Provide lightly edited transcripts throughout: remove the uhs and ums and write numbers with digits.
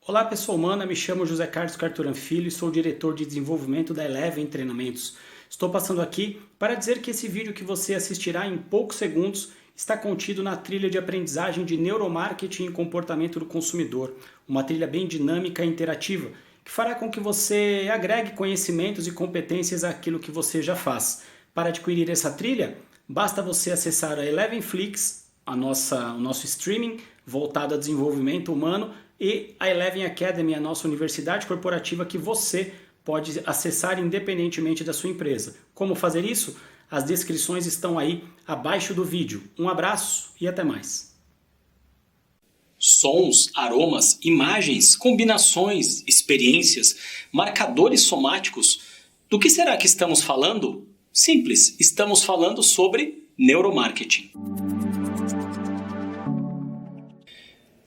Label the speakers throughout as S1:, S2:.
S1: Olá pessoa humana, me chamo José Carlos Carturan Filho e sou diretor de desenvolvimento da Eleven Treinamentos. Estou passando aqui para dizer que esse vídeo que você assistirá em poucos segundos está contido na trilha de aprendizagem de neuromarketing e comportamento do consumidor, uma trilha bem dinâmica e interativa, que fará com que você agregue conhecimentos e competências àquilo que você já faz. Para adquirir essa trilha, basta você acessar a Elevenflix, o nosso streaming voltado a desenvolvimento humano, e a Eleven Academy, a nossa universidade corporativa que você pode acessar independentemente da sua empresa. Como fazer isso? As descrições estão aí abaixo do vídeo. Um abraço e até mais.
S2: Sons, aromas, imagens, combinações, experiências, marcadores somáticos. Do que será que estamos falando? Simples, estamos falando sobre neuromarketing.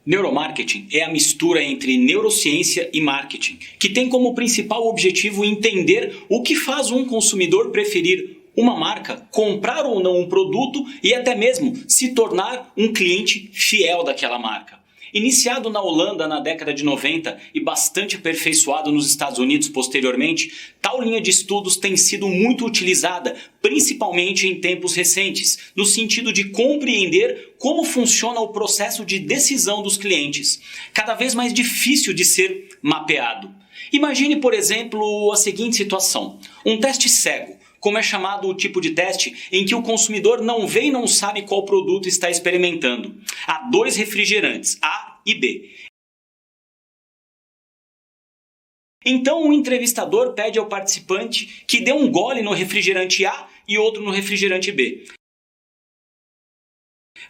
S2: Neuromarketing é a mistura entre neurociência e marketing, que tem como principal objetivo entender o que faz um consumidor preferir uma marca, comprar ou não um produto e até mesmo se tornar um cliente fiel daquela marca. Iniciado na Holanda na década de 90 e bastante aperfeiçoado nos Estados Unidos posteriormente, tal linha de estudos tem sido muito utilizada, principalmente em tempos recentes, no sentido de compreender como funciona o processo de decisão dos clientes, cada vez mais difícil de ser mapeado. Imagine, por exemplo, a seguinte situação: um teste cego. Como é chamado o tipo de teste em que o consumidor não vê e não sabe qual produto está experimentando. Há dois refrigerantes, A e B. Então o entrevistador pede ao participante que dê um gole no refrigerante A e outro no refrigerante B.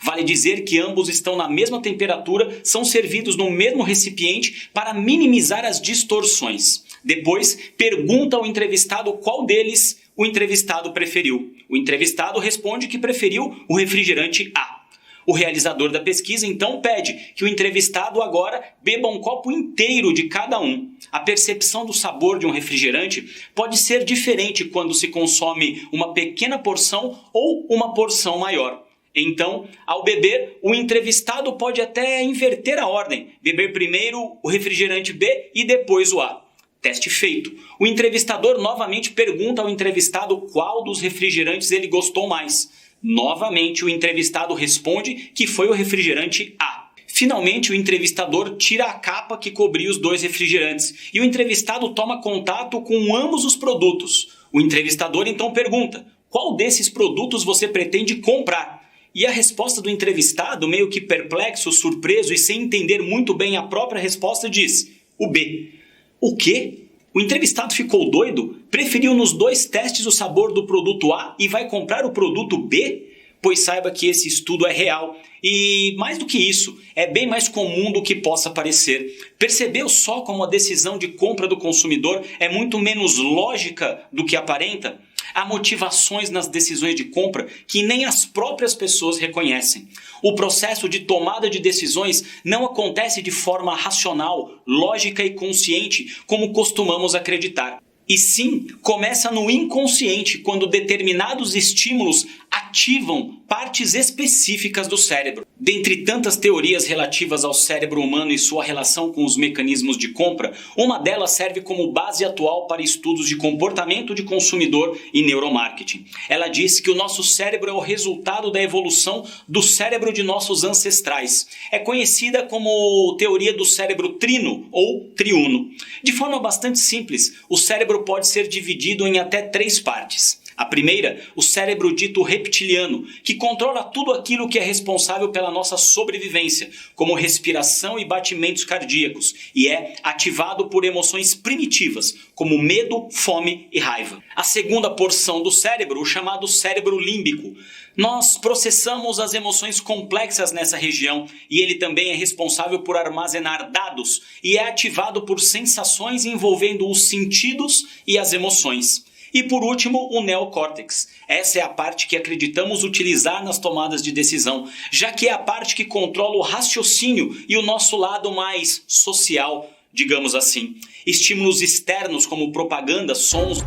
S2: Vale dizer que ambos estão na mesma temperatura, são servidos no mesmo recipiente para minimizar as distorções. Depois, pergunta ao entrevistado qual deles o entrevistado preferiu. O entrevistado responde que preferiu o refrigerante A. O realizador da pesquisa então pede que o entrevistado agora beba um copo inteiro de cada um. A percepção do sabor de um refrigerante pode ser diferente quando se consome uma pequena porção ou uma porção maior. Então, ao beber, o entrevistado pode até inverter a ordem, beber primeiro o refrigerante B e depois o A. Teste feito. O entrevistador novamente pergunta ao entrevistado qual dos refrigerantes ele gostou mais. Novamente, o entrevistado responde que foi o refrigerante A. Finalmente, o entrevistador tira a capa que cobria os dois refrigerantes e o entrevistado toma contato com ambos os produtos. O entrevistador então pergunta: qual desses produtos você pretende comprar? E a resposta do entrevistado, meio que perplexo, surpreso e sem entender muito bem a própria resposta, diz: o B. O quê? O entrevistado ficou doido? Preferiu nos dois testes o sabor do produto A e vai comprar o produto B? Pois saiba que esse estudo é real e, mais do que isso, é bem mais comum do que possa parecer. Percebeu só como a decisão de compra do consumidor é muito menos lógica do que aparenta? Há motivações nas decisões de compra que nem as próprias pessoas reconhecem. O processo de tomada de decisões não acontece de forma racional, lógica e consciente, como costumamos acreditar. E sim, começa no inconsciente, quando determinados estímulos ativam partes específicas do cérebro. Dentre tantas teorias relativas ao cérebro humano e sua relação com os mecanismos de compra, uma delas serve como base atual para estudos de comportamento de consumidor e neuromarketing. Ela diz que o nosso cérebro é o resultado da evolução do cérebro de nossos ancestrais. É conhecida como teoria do cérebro trino ou triuno. De forma bastante simples, o cérebro pode ser dividido em até 3 partes. A primeira, o cérebro dito reptiliano, que controla tudo aquilo que é responsável pela nossa sobrevivência, como respiração e batimentos cardíacos, e é ativado por emoções primitivas, como medo, fome e raiva. A segunda porção do cérebro, o chamado cérebro límbico. Nós processamos as emoções complexas nessa região e ele também é responsável por armazenar dados e é ativado por sensações envolvendo os sentidos e as emoções. E por último, o neocórtex. Essa é a parte que acreditamos utilizar nas tomadas de decisão, já que é a parte que controla o raciocínio e o nosso lado mais social, digamos assim. Estímulos externos como propaganda, sons,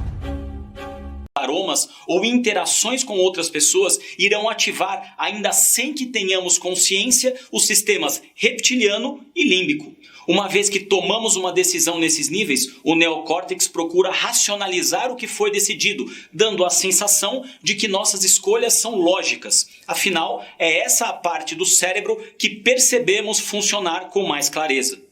S2: aromas ou interações com outras pessoas irão ativar, ainda sem que tenhamos consciência, os sistemas reptiliano e límbico. Uma vez que tomamos uma decisão nesses níveis, o neocórtex procura racionalizar o que foi decidido, dando a sensação de que nossas escolhas são lógicas. Afinal, é essa a parte do cérebro que percebemos funcionar com mais clareza.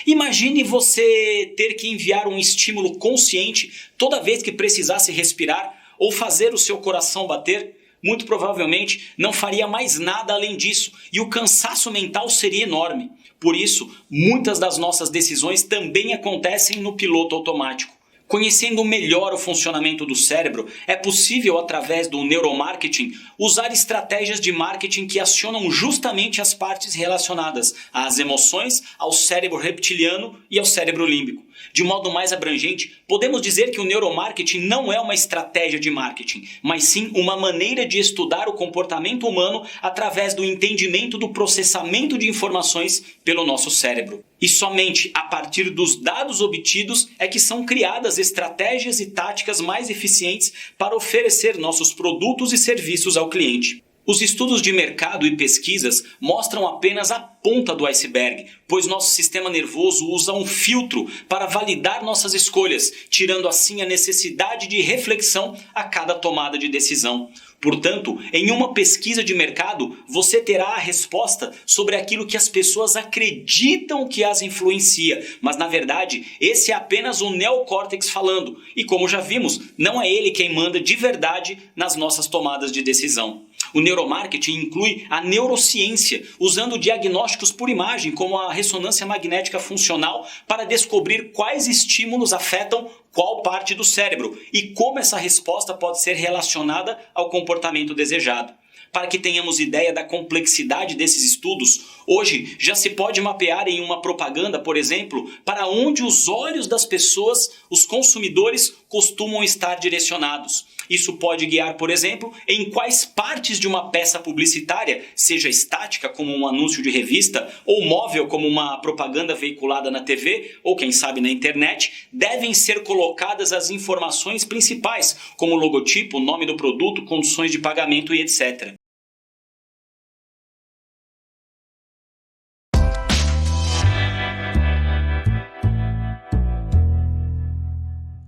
S2: Imagine você ter que enviar um estímulo consciente toda vez que precisasse respirar ou fazer o seu coração bater. Muito provavelmente não faria mais nada além disso e o cansaço mental seria enorme. Por isso, muitas das nossas decisões também acontecem no piloto automático. Conhecendo melhor o funcionamento do cérebro, é possível, através do neuromarketing, usar estratégias de marketing que acionam justamente as partes relacionadas às emoções, ao cérebro reptiliano e ao cérebro límbico. De modo mais abrangente, podemos dizer que o neuromarketing não é uma estratégia de marketing, mas sim uma maneira de estudar o comportamento humano através do entendimento do processamento de informações pelo nosso cérebro. E somente a partir dos dados obtidos é que são criadas estratégias e táticas mais eficientes para oferecer nossos produtos e serviços ao cliente. Os estudos de mercado e pesquisas mostram apenas a ponta do iceberg, pois nosso sistema nervoso usa um filtro para validar nossas escolhas, tirando assim a necessidade de reflexão a cada tomada de decisão. Portanto, em uma pesquisa de mercado, você terá a resposta sobre aquilo que as pessoas acreditam que as influencia, mas na verdade, esse é apenas o neocórtex falando, e como já vimos, não é ele quem manda de verdade nas nossas tomadas de decisão. O neuromarketing inclui a neurociência, usando diagnósticos por imagem, como a ressonância magnética funcional, para descobrir quais estímulos afetam qual parte do cérebro e como essa resposta pode ser relacionada ao comportamento desejado. Para que tenhamos ideia da complexidade desses estudos, hoje já se pode mapear em uma propaganda, por exemplo, para onde os olhos das pessoas, os consumidores, costumam estar direcionados. Isso pode guiar, por exemplo, em quais partes de uma peça publicitária, seja estática como um anúncio de revista, ou móvel como uma propaganda veiculada na TV, ou quem sabe na internet, devem ser colocadas as informações principais, como o logotipo, o nome do produto, condições de pagamento e etc.